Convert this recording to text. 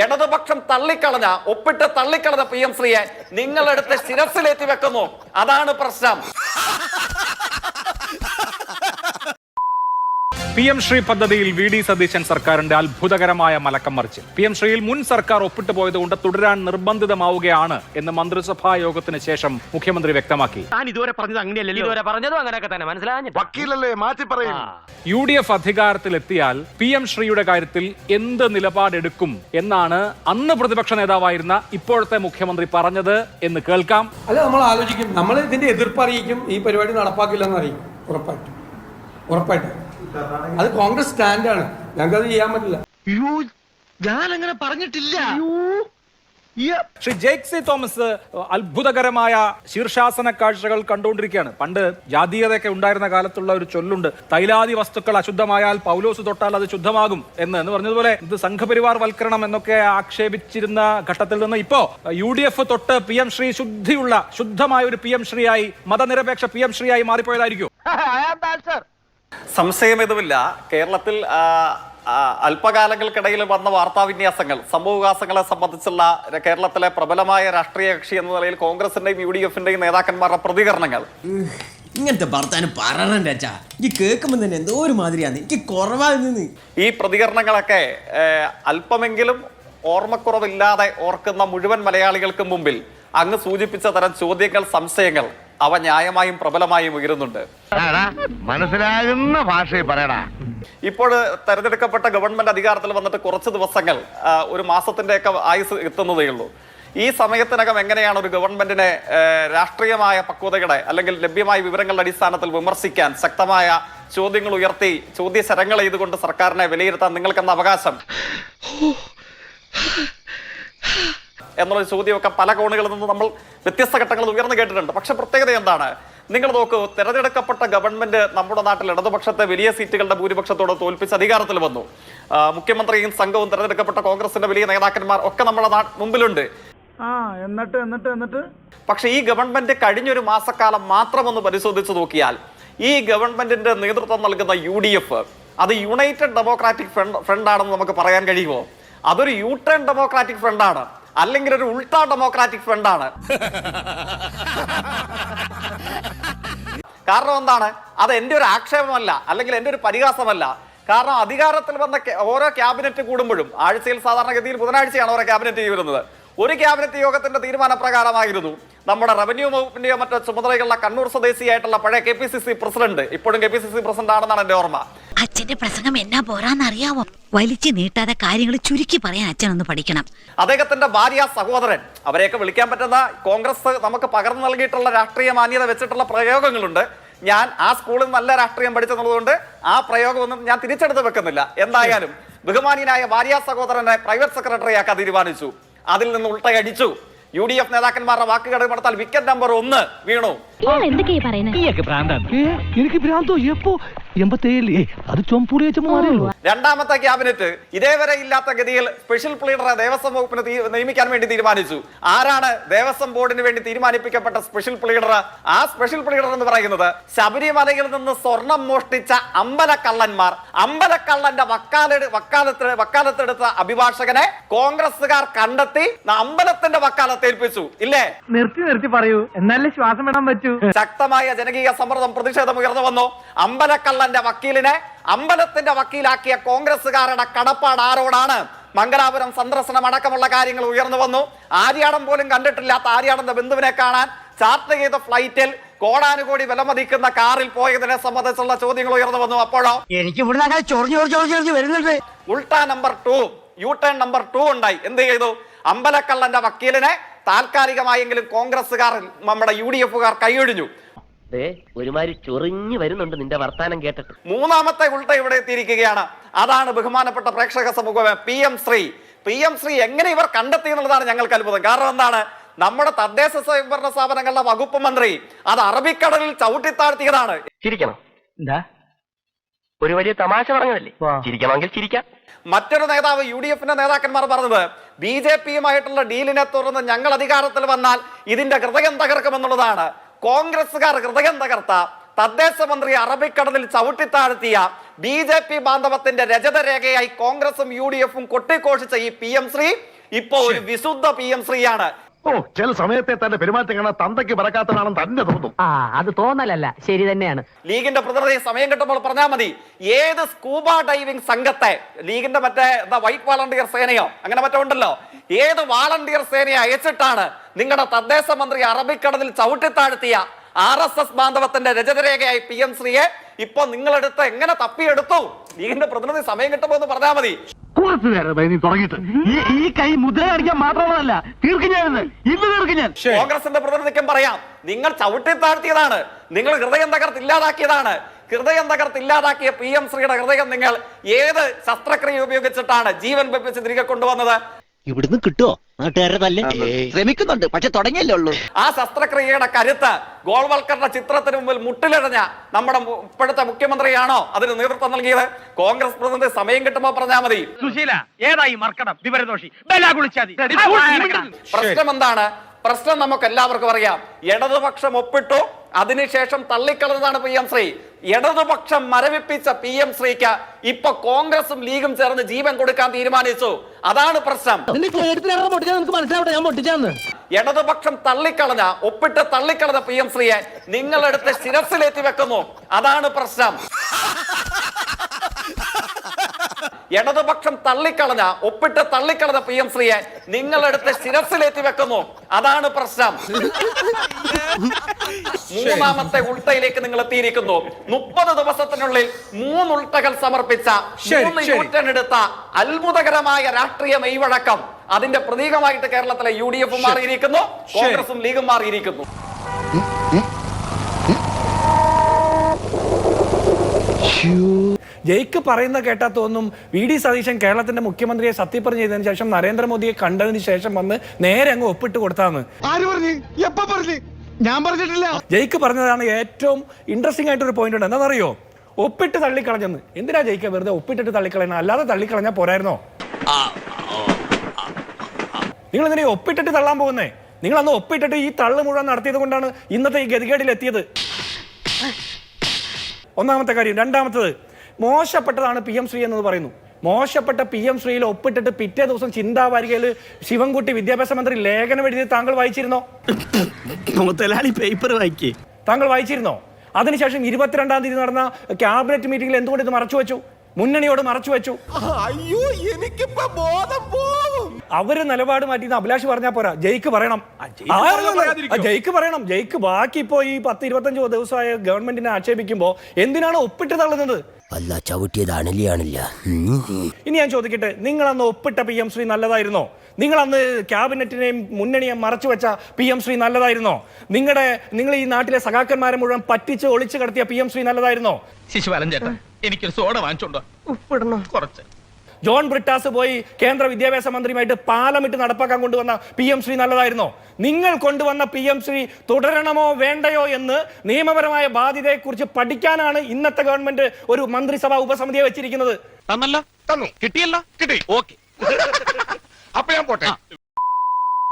ഇടതുപക്ഷം തള്ളിക്കളഞ്ഞ ഒപ്പിട്ട് തള്ളിക്കളഞ്ഞ PM ശ്രീയെ നിങ്ങളെടുത്ത് ശിരസിലേറ്റി വെക്കുന്നു. അതാണ് പ്രശ്നം. PM ശ്രീ പദ്ധതിയിൽ VD സതീശൻ സർക്കാരിന്റെ അത്ഭുതകരമായ മലക്കം മറിച്ചിൽ. PM ശ്രീയിൽ മുൻ സർക്കാർ ഒപ്പിട്ട് പോയതുകൊണ്ട് തുടരാൻ നിർബന്ധിതമാവുകയാണ് എന്ന് മന്ത്രിസഭാ യോഗത്തിന് ശേഷം മുഖ്യമന്ത്രി വ്യക്തമാക്കി. UDF അധികാരത്തിലെത്തിയാൽ PM ശ്രീയുടെ കാര്യത്തിൽ എന്ത് നിലപാടെടുക്കും എന്നാണ് അന്ന് പ്രതിപക്ഷ നേതാവായിരുന്ന ഇപ്പോഴത്തെ മുഖ്യമന്ത്രി പറഞ്ഞത് എന്ന് കേൾക്കാം. അല്ല, നമ്മൾ ആലോചിക്കും, നമ്മൾ ഇതിന്റെ എതിർപ്പ് അറിയിക്കും, ഈ പരിപാടി നടപ്പാക്കില്ലെന്ന് അറിയിക്കും. ഉറപ്പായിട്ടും അത് കോൺഗ്രസ് സ്റ്റാൻഡാണ്, ഞങ്ങൾക്ക് അത് ചെയ്യാൻ പറ്റില്ല. ഞാൻ അങ്ങനെ പറഞ്ഞിട്ടില്ല. ശ്രീ ജെയ്ക് സി തോമസ് അത്ഭുതകരമായ ശീർഷാസന കാഴ്ചകൾ കണ്ടുകൊണ്ടിരിക്കുകയാണ്. പണ്ട് ജാതീയതയൊക്കെ ഉണ്ടായിരുന്ന കാലത്തുള്ള ഒരു ചൊല്ലുണ്ട്, തൈലാദി വസ്തുക്കൾ അശുദ്ധമായാൽ പൗലോസ് തൊട്ടാൽ അത് ശുദ്ധമാകും എന്ന് പറഞ്ഞതുപോലെ ഇത് സംഘപരിവാർ വൽക്കരണം എന്നൊക്കെ ആക്ഷേപിച്ചിരുന്ന ഘട്ടത്തിൽ നിന്ന് ഇപ്പോ UDF തൊട്ട് PM ശ്രീ ശുദ്ധമായ ഒരു PM ശ്രീയായി, മതനിരപേക്ഷ PM ശ്രീയായി മാറിപ്പോയതായിരിക്കും. സംശയമിതുമില്ല. കേരളത്തിൽ അല്പകാലങ്ങൾക്കിടയിൽ വന്ന വാർത്താവിന്യാസങ്ങൾ, സംഭവവികാസങ്ങളെ സംബന്ധിച്ചുള്ള കേരളത്തിലെ പ്രബലമായ രാഷ്ട്രീയ കക്ഷി എന്ന നിലയിൽ കോൺഗ്രസിന്റെയും UDF-ന്റെയും നേതാക്കന്മാരുടെ പ്രതികരണങ്ങൾ, ഇങ്ങനത്തെ വർത്താനം പറയണ്ട ഈ കേൾക്കുമ്പോൾ തന്നെ എന്തോ ഒരു മാതിരിയാണ്, എനിക്ക് കുറവായിരുന്നു. ഈ പ്രതികരണങ്ങളൊക്കെ അല്പമെങ്കിലും ഓർമ്മക്കുറവില്ലാതെ ഓർക്കുന്ന മുഴുവൻ മലയാളികൾക്ക് മുമ്പിൽ അങ്ങ് സൂചിപ്പിച്ച തരം ചോദ്യങ്ങൾ, സംശയങ്ങൾ അവ ന്യായമായും പ്രബലമായും ഉയരുന്നുണ്ട്. മനസ്സിലാകുന്ന ഭാഷയിൽ പറയടാ. ഇപ്പോൾ തെരഞ്ഞെടുക്കപ്പെട്ട ഗവൺമെന്റ് അധികാരത്തിൽ വന്നിട്ട് കുറച്ച് ദിവസങ്ങൾ, ഒരു മാസത്തിന്റെയൊക്കെ ആയുസ് എത്തുന്നതേ ഉള്ളൂ. ഈ സമയത്തിനകം എങ്ങനെയാണ് ഒരു ഗവൺമെന്റിനെ രാഷ്ട്രീയമായ പക്വതയുടെ അല്ലെങ്കിൽ ലഭ്യമായ വിവരങ്ങളുടെ അടിസ്ഥാനത്തിൽ വിമർശിക്കാൻ, ശക്തമായ ചോദ്യങ്ങൾ ഉയർത്തി ചോദ്യശരങ്ങൾ ചെയ്തുകൊണ്ട് സർക്കാരിനെ വിലയിരുത്താൻ നിങ്ങൾക്കെന്ന അവകാശം എന്നുള്ളൊരു ചോദ്യമൊക്കെ പല കോണുകളിൽ നിന്ന് നമ്മൾ വ്യത്യസ്ത ഘട്ടങ്ങളിൽ ഉയർന്നു കേട്ടിട്ടുണ്ട്. പക്ഷെ പ്രത്യേകത എന്താണ്? നിങ്ങൾ നോക്കൂ, തെരഞ്ഞെടുക്കപ്പെട്ട ഗവൺമെന്റ് നമ്മുടെ നാട്ടിൽ ഇടതുപക്ഷത്തെ വലിയ സീറ്റുകളുടെ ഭൂരിപക്ഷത്തോടെ തോൽപ്പിച്ച് അധികാരത്തിൽ വന്നു. മുഖ്യമന്ത്രിയും സംഘവും തെരഞ്ഞെടുക്കപ്പെട്ട കോൺഗ്രസിന്റെ വലിയ നേതാക്കന്മാർ ഒക്കെ നമ്മുടെ മുമ്പിലുണ്ട്. എന്നിട്ട് പക്ഷെ ഈ ഗവൺമെന്റ് കഴിഞ്ഞൊരു മാസക്കാലം മാത്രം ഒന്ന് പരിശോധിച്ച് നോക്കിയാൽ ഈ ഗവൺമെന്റിന്റെ നേതൃത്വം നൽകുന്ന UDF അത് യുണൈറ്റഡ് ഡെമോക്രാറ്റിക് ഫ്രണ്ട് ആണെന്ന് നമുക്ക് പറയാൻ കഴിയുമോ? അതൊരു യൂട്ടേൺ ഡെമോക്രാറ്റിക് ഫ്രണ്ടാണ്, അല്ലെങ്കിൽ ഒരു ഉൾട്ടാ ഡെമോക്രാറ്റിക് ഫ്രണ്ടാണ്. കാരണം എന്താണ്? അത് എൻ്റെ ഒരു ആക്ഷേപമല്ല, അല്ലെങ്കിൽ എൻ്റെ ഒരു പരിഹാസമല്ല. കാരണം അധികാരത്തിൽ വന്ന ഓരോ ക്യാബിനറ്റ് കൂടുമ്പോഴും, ആഴ്ചയിൽ സാധാരണഗതിയിൽ ബുധനാഴ്ചയാണ് ഓരോ ക്യാബിനറ്റ് വരുന്നത്, ഒരു ക്യാബിനറ്റ് യോഗത്തിന്റെ തീരുമാനപ്രകാരമായിരുന്നു നമ്മുടെ റവന്യൂ വകുപ്പിന്റെയോ മറ്റോ ചുമതലയുള്ള കണ്ണൂർ സ്വദേശിയായിട്ടുള്ള പഴയ KPCC പ്രസിഡന്റ്, ഇപ്പോഴും KPCC പ്രസിഡന്റ് ആണെന്നാണ് എന്റെ ഓർമ്മ. അച്ഛന്റെ പ്രസംഗം എന്നാ പോരാന്നറിയാവോ? വലിച്ചു നീട്ടാതെ കാര്യങ്ങൾ ചുരുക്കി പറയാൻ അച്ഛനൊന്ന് പഠിക്കണം. അദ്ദേഹത്തിന്റെ ഭാര്യ, സഹോദരൻ, അവരെയൊക്കെ വിളിക്കാൻ പറ്റുന്ന കോൺഗ്രസ് നമുക്ക് പകർന്നു നൽകിയിട്ടുള്ള രാഷ്ട്രീയ മാന്യത വെച്ചിട്ടുള്ള പ്രയോഗങ്ങളുണ്ട്. ഞാൻ ആ സ്കൂളിൽ നല്ല രാഷ്ട്രീയം പഠിച്ചെന്നുള്ളതുകൊണ്ട് ആ പ്രയോഗമൊന്നും ഞാൻ തിരിച്ചെടുത്ത് വെക്കുന്നില്ല. എന്തായാലും ബഹുമാനീയനായ ഭാര്യ സഹോദരനെ പ്രൈവറ്റ് സെക്രട്ടറിയാക്കാൻ തീരുമാനിച്ചു. അതിൽ നിന്ന് ഉൾട്ടയടിച്ചു. UDF നേതാക്കന്മാരുടെ വാക്കുകൾ നടത്താൽ വിക്കറ്റ് നമ്പർ 1 വീണു. രണ്ടാമത്തെ ക്യാബിനറ്റ് ഇതേവരെ ഇല്ലാത്ത ഗതിയിൽ സ്പെഷ്യൽ പ്ലീഡറെ ദേവസ്വം വകുപ്പിന് നിയമിക്കാൻ വേണ്ടി തീരുമാനിച്ചു. ആരാണ് ദേവസ്വം ബോർഡിന് വേണ്ടി തീരുമാനിപ്പിക്കപ്പെട്ട സ്പെഷ്യൽ പ്ലീഡർ? ആ സ്പെഷ്യൽ പ്ലീഡർ എന്ന് പറയുന്നത് ശബരിമലയിൽ നിന്ന് സ്വർണം മോഷ്ടിച്ച അമ്പലക്കള്ളന്മാർ, അമ്പലക്കള്ളന്റെ വക്കാലത്തെടുത്ത അഭിഭാഷകനെ കോൺഗ്രസുകാർ കണ്ടെത്തി അമ്പലത്തിന്റെ വക്കാലത്തേൽപ്പിച്ചു. ഇല്ലേ? നിർത്തി പറയൂ, എന്നാലേ ശ്വാസം വിടാൻ പറ്റൂ. ശക്തമായ ജനകീയ സമ്മർദ്ദം, പ്രതിഷേധം ഉയർന്നു വന്നു. അമ്പലക്കള്ളന്റെ വക്കീലിനെ അമ്പലത്തിന്റെ വക്കീലാക്കിയ കോൺഗ്രസുകാരുടെ കടപ്പാട് ആരോടാണ്? മംഗലാപുരം സന്ദർശനം അടക്കമുള്ള കാര്യങ്ങൾ ഉയർന്നു വന്നു. ആര്യാടൻ പോലും കണ്ടിട്ടില്ലാത്ത ആര്യാടന്റെ ബന്ധുവിനെ കാണാൻ ചാർട്ട് ചെയ്ത ഫ്ലൈറ്റിൽ കോടാനുകോടി വിലമതിക്കുന്ന കാറിൽ പോയതിനെ സംബന്ധിച്ചുള്ള ചോദ്യങ്ങൾ ഉയർന്നു വന്നു. അപ്പോഴോ എനിക്ക് വരുന്നുണ്ട്. ഉൾട്ടാ നമ്പർ 2, യൂട്ടേൺ നമ്പർ 2 ഉണ്ടായി. എന്ത് ചെയ്തു? അമ്പലക്കള്ളന്റെ വക്കീലിനെ താൽക്കാലികമായെങ്കിലും കോൺഗ്രസുകാർ, നമ്മുടെ UDF-കാർ കൈയൊഴിഞ്ഞു. ഒരുമാതിരി ചൊറിഞ്ഞു വരുന്നുണ്ട് നിന്റെ വർത്താനം കേട്ടിട്ട്. മൂന്നാമത്തെ ഉൾട്ട ഇവിടെ എത്തിയിരിക്കുകയാണ്. അതാണ് ബഹുമാനപ്പെട്ട പ്രേക്ഷക സമൂഹം PM ശ്രീ എങ്ങനെ ഇവർ കണ്ടെത്തി എന്നുള്ളതാണ് ഞങ്ങൾക്ക് അത്ഭുതം. കാരണം എന്താണ്? നമ്മുടെ തദ്ദേശ സ്വയംഭരണ സ്ഥാപനങ്ങളുടെ വകുപ്പ് മന്ത്രി അത് അറബിക്കടലിൽ ചവിട്ടിത്താഴ്ത്തിയതാണ്. ചിരിക്കണം. എന്താ ഒരു വലിയ തമാശ പറഞ്ഞതല്ലേ? ചിരിക്കണമെങ്കിൽ ചിരിക്കാം. മറ്റൊരു നേതാവ്, UDF-ന്റെ നേതാക്കന്മാർ പറഞ്ഞത് BJP-യുമായിട്ടുള്ള ഡീലിനെ തുടർന്ന് ഞങ്ങൾ അധികാരത്തിൽ വന്നാൽ ഇതിന്റെ ഹൃദയം തകർക്കുമെന്നുള്ളതാണ്. കോൺഗ്രസുകാർ ഹൃദയം തകർത്ത തദ്ദേശ മന്ത്രി അറബിക്കടലിൽ ചവിട്ടിത്താഴ്ത്തിയ BJP ബാന്ധവത്തിന്റെ രജതരേഖയായി കോൺഗ്രസും UDF-ഉം കൊട്ടിഘോഷിച്ച ഈ PM ശ്രീ ഇപ്പോ ഒരു വിശുദ്ധ PM ശ്രീയാണ്. ഓ ചില സമയത്തെ തന്റെ പെരുമാറ്റം കാണാൻ തന്തയ്ക്ക് പറക്കാത്തതാണെന്ന് തന്നെ തോന്നും. അത് തോന്നലല്ല, ശരി തന്നെയാണ്. ലീഗിന്റെ പ്രതിനിധി സമയം കിട്ടുമ്പോൾ പറഞ്ഞാൽ മതി, ഏത് സ്കൂബ ഡൈവിംഗ് സംഘത്തെ ലീഗിന്റെ മറ്റേ വൈറ്റ് വാളണ്ടിയർ സേനയോ അങ്ങനെ മറ്റോ ഉണ്ടല്ലോ, ഏത് വാളണ്ടിയർ സേനയെ അയച്ചിട്ടാണ് നിങ്ങളുടെ തദ്ദേശ മന്ത്രി അറബിക്കടലിൽ ചവിട്ടിത്താഴ്ത്തിയ RSS ബാന്ധവത്തിന്റെ രജതരേഖയായി PM ശ്രീയെ ഇപ്പൊ നിങ്ങളെടുത്ത് എങ്ങനെ തപ്പിയെടുത്തു? ലീഗിന്റെ പ്രതിനിധി സമയം കിട്ടുമ്പോ എന്ന് പറഞ്ഞാൽ മതി. കുറച്ചു നേരം നീ തുടങ്ങിയിട്ട് ഈ കൈ മുദ്ര കാണിക്കാൻ മാത്രമല്ല തീർക്കും ഞാൻ ഇന്ന് തീർക്കും ഞാൻ. കോൺഗ്രസിന്റെ പ്രതിനിധിക്കും പറയാം, നിങ്ങൾ ചവിട്ടിത്താഴ്ത്തിയതാണ്, നിങ്ങൾ ഹൃദയം തകർത്തില്ലാതാക്കിയതാണ്. ഹൃദയം തകർത്തില്ലാതാക്കിയ PM ശ്രീയുടെ ഹൃദയം നിങ്ങൾ ഏത് ശസ്ത്രക്രിയ ഉപയോഗിച്ചിട്ടാണ് ജീവൻ വെപ്പിച്ച് തിരികെ കൊണ്ടുവന്നത്? ഇവിടുന്ന് കിട്ടുമോ? നാട്ടുകാരെ തന്നെ ശ്രമിക്കുന്നുണ്ട്, പക്ഷെ തുടങ്ങിയല്ലേ ഉള്ളൂ. ആ ശസ്ത്രക്രിയയുടെ കരുത്ത് ഗോൾവൽക്കറുടെ ചിത്രത്തിന് മുമ്പിൽ മുട്ടിലിഴഞ്ഞ നമ്മുടെ ഇപ്പോഴത്തെ മുഖ്യമന്ത്രിയാണോ അതിന് നേതൃത്വം നൽകിയത്? കോൺഗ്രസ് പ്രതിനിധി സമയം കിട്ടുമ്പോ പറഞ്ഞാൽ മതി. സുശീല ഏതായി മർക്കണം വിവരദോഷി പ്രശ്നം എന്താണ്? പ്രശ്നം നമുക്ക് എല്ലാവർക്കും അറിയാം. ഇടതുപക്ഷം ഒപ്പിട്ടു, അതിനുശേഷം തള്ളിക്കളഞ്ഞതാണ് PM ശ്രീ. ഇടതുപക്ഷം മരവിപ്പിച്ച PM ശ്രീക്ക് ഇപ്പൊ കോൺഗ്രസും ലീഗും ചേർന്ന് ജീവൻ കൊടുക്കാൻ തീരുമാനിച്ചു. അതാണ് പ്രശ്നം. ഇടതുപക്ഷം തള്ളിക്കളഞ്ഞ, ഒപ്പിട്ട് തള്ളിക്കളഞ്ഞ PM ശ്രീയെ നിങ്ങളെടുത്ത് ശിരസിലേറ്റി വെക്കുന്നു. അതാണ് പ്രശ്നം. ഇടതുപക്ഷം തള്ളിക്കളഞ്ഞ, ഒപ്പിട്ട് തള്ളിക്കളഞ്ഞ PM ശ്രീയെ നിങ്ങളെടുത്ത് ശിരസിലേറ്റി വെക്കുന്നു. അതാണ് പ്രശ്നം. മൂന്നാമത്തെ ഉൾട്ടയിലേക്ക് നിങ്ങൾ എത്തിയിരിക്കുന്നു. 30 ദിവസത്തിനുള്ളിൽ 3 ഉൾട്ടകൾ സമർപ്പിച്ച, 3 യൂട്ടൺ എടുത്ത അത്ഭുതകരമായ രാഷ്ട്രീയ മെയ്വഴക്കം, അതിന്റെ പ്രതീകമായിട്ട് കേരളത്തിലെ UDF മാറിയിരിക്കുന്നു, കോൺഗ്രസും ലീഗും മാറിയിരിക്കുന്നു. ജയിക്ക് പറയുന്ന കേട്ടാ തോന്നും VD സതീശൻ കേരളത്തിന്റെ മുഖ്യമന്ത്രിയെ സത്യപ്രതിജ്ഞ ചെയ്തതിനു ശേഷം നരേന്ദ്രമോദിയെ കണ്ടതിന് ശേഷം വന്ന് നേരെ അങ്ങ് ഒപ്പിട്ട് കൊടുത്താന്ന്. ആര് പറഞ്ഞു? എപ്പ പറഞ്ഞു? ഞാൻ പറഞ്ഞിട്ടില്ല. ജയിക്ക് പറഞ്ഞതാണ് ഏറ്റവും ഇൻട്രസ്റ്റിംഗ് ആയിട്ടൊരു പോയിന്റ് ഉണ്ട്. എന്താണെന്നറിയോ? ഒപ്പിട്ട് തള്ളിക്കളഞ്ഞെന്ന്. എന്തിനാ ജയിക്ക വെറുതെ ഒപ്പിട്ടിട്ട് തള്ളിക്കളയണം? അല്ലാതെ തള്ളിക്കളഞ്ഞാൽ പോരായിരുന്നോ? നിങ്ങൾ എന്തിനാ ഒപ്പിട്ടിട്ട് തള്ളാൻ പോകുന്നേ? നിങ്ങൾ അന്ന് ഒപ്പിട്ടിട്ട് ഈ തള്ളു മുഴുവൻ നടത്തിയത് കൊണ്ടാണ് ഇന്നത്തെ ഈ ഗതികേടിൽ എത്തിയത്. ഒന്നാമത്തെ കാര്യം. രണ്ടാമത്തത്, മോശപ്പെട്ടതാണ് PM ശ്രീ എന്നത് പറയുന്നു. മോശപ്പെട്ട PM ശ്രീയിൽ ഒപ്പിട്ടിട്ട് പിറ്റേ ദിവസം ചിന്താവാരികയിൽ ശിവൻകുട്ടി വിദ്യാഭ്യാസ മന്ത്രി ലേഖനം എഴുതി താങ്കൾ വായിച്ചിരുന്നോ? പേപ്പർ വായിക്കേ. താങ്കൾ വായിച്ചിരുന്നോ? അതിനുശേഷം 22-ാം തീയതി നടന്ന ക്യാബിനറ്റ് മീറ്റിംഗിൽ എന്തുകൊണ്ട് ഇത് മറച്ചു വെച്ചു? മുന്നണിയോട് മറച്ചു വെച്ചു. അയ്യോ എനിക്കിപ്പോ ബോധം പോകും. അവര് നിലപാട് മാറ്റി അഭിലാഷ് പറഞ്ഞാൽ പോരാ, ജയിക്ക് പറയണം. ജയിക്ക് പറയണം. ജയിക്ക് ബാക്കി ഇപ്പോ ഈ 10-25 ദിവസമായ ഗവൺമെന്റിനെ ആക്ഷേപിക്കുമ്പോ എന്തിനാണ് ഒപ്പിട്ട് തള്ളുന്നത്? അല്ല ചവിട്ടിയത് അണലിയാണില്ല. ഇനി ഞാൻ ചോദിക്കട്ടെ, നിങ്ങൾ അന്ന് ഒപ്പിട്ട PM ശ്രീ നല്ലതായിരുന്നോ? നിങ്ങൾ അന്ന് ക്യാബിനറ്റിനെയും മുന്നണിയെയും മറച്ചു വെച്ച PM ശ്രീ നല്ലതായിരുന്നോ? നിങ്ങൾ ഈ നാട്ടിലെ സഖാക്കന്മാരെ മുഴുവൻ പറ്റിച്ച് ഒളിച്ചു കടത്തിയ PM ശ്രീ നല്ലതായിരുന്നോ? ശിശുപാലൻ ചേട്ടാ, എനിക്കൊരു സോഡ വാങ്ങിച്ചോണ്ടോ? ഉപ്പിടണോ? കുറച്ച്. ജോൺ ബ്രിട്ടാസ് പോയി കേന്ദ്ര വിദ്യാഭ്യാസ മന്ത്രിയുമായിട്ട് പാലമിട്ട് നടപ്പാക്കാൻ കൊണ്ടുവന്ന PM ശ്രീ നല്ലതായിരുന്നോ? നിങ്ങൾ കൊണ്ടുവന്ന PM ശ്രീ തുടരണമോ വേണ്ടയോ എന്ന് നിയമപരമായ ബാധ്യതയെക്കുറിച്ച് പഠിക്കാനാണ് ഇന്നത്തെ ഗവൺമെന്റ് ഒരു മന്ത്രിസഭാ ഉപസമിതിയെ വെച്ചിരിക്കുന്നത്. തന്നല്ലോ, തന്നു, കിട്ടിയല്ലോ, കിട്ടി, ഓക്കെ. അപ്പൊ ഞാൻ പോട്ടെ.